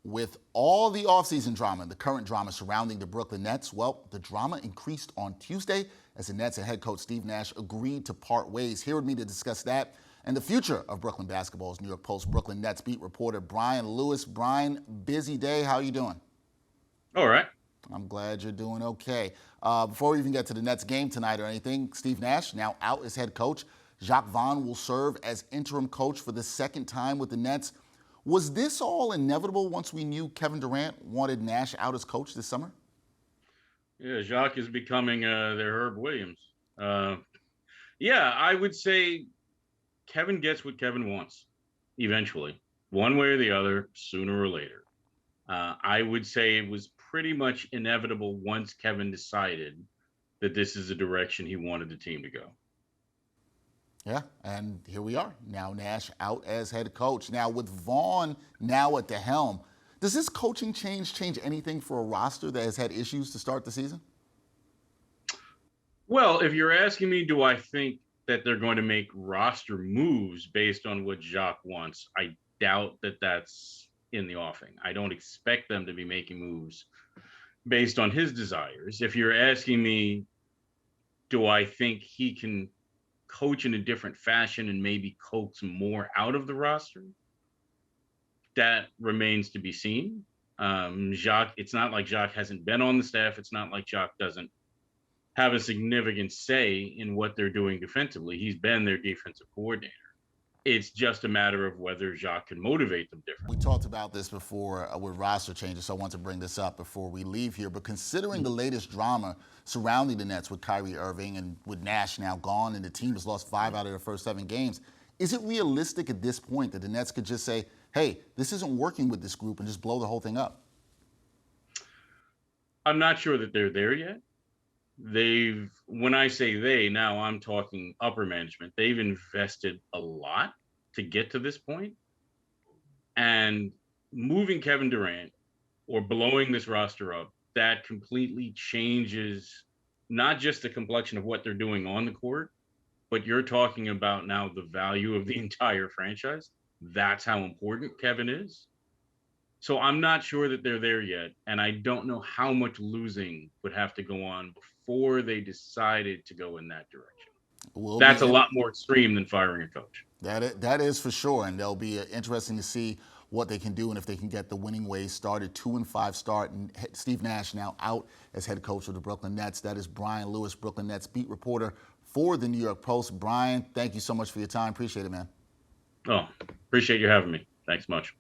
With all the offseason drama and the current drama surrounding the Brooklyn Nets, well, the drama increased on Tuesday as the Nets and head coach Steve Nash agreed to part ways. Here with me to discuss that and the future of Brooklyn basketball is New York Post Brooklyn Nets beat reporter Brian Lewis. Brian, busy day. How are you doing? All right. I'm glad you're doing okay. Before we even get to the Nets game tonight or anything, Steve Nash now out as head coach. Jacques Vaughn will serve as interim coach for the second time with the Nets. Was this all inevitable once we knew Kevin Durant wanted Nash out as coach this summer? Yeah, Jacques is becoming their Herb Williams. Yeah, I would say Kevin gets what Kevin wants eventually, one way or the other, sooner or later. I would say it was pretty much inevitable once Kevin decided that this is the direction he wanted the team to go. Yeah, and here we are. Now Nash out as head coach. Now with Vaughn now at the helm, does this coaching change anything for a roster that has had issues to start the season? Well, if you're asking me, do I think that they're going to make roster moves based on what Jacques wants? I doubt that that's in the offing. I don't expect them to be making moves based on his desires. If you're asking me, do I think he can coach in a different fashion and maybe coax more out of the roster? That remains to be seen. Jacques, it's not like Jacques hasn't been on the staff. It's not like Jacques doesn't have a significant say in what they're doing defensively. He's been their defensive coordinator. It's just a matter of whether Jacques can motivate them differently. We talked about this before with roster changes, so I want to bring this up before we leave here. But considering the latest drama surrounding the Nets with Kyrie Irving and with Nash now gone and the team has lost 5 out of their first 7 games, is it realistic at this point that the Nets could just say, hey, this isn't working with this group and just blow the whole thing up? I'm not sure that they're there yet. When I say they, now I'm talking upper management. They've invested a lot to get to this point, and moving Kevin Durant or blowing this roster up, that completely changes not just the complexion of what they're doing on the court, but you're talking about now the value of the entire franchise. That's how important Kevin is. So I'm not sure that they're there yet, and I don't know how much losing would have to go on before they decided to go in that direction. That's a lot more extreme than firing a coach. That is for sure, and they'll be interesting to see what they can do and if they can get the winning ways started. 2-5 start, and Steve Nash now out as head coach of the Brooklyn Nets. That is Brian Lewis, Brooklyn Nets beat reporter for the New York Post. Brian, thank you so much for your time. Appreciate it, man. Oh, appreciate you having me. Thanks much.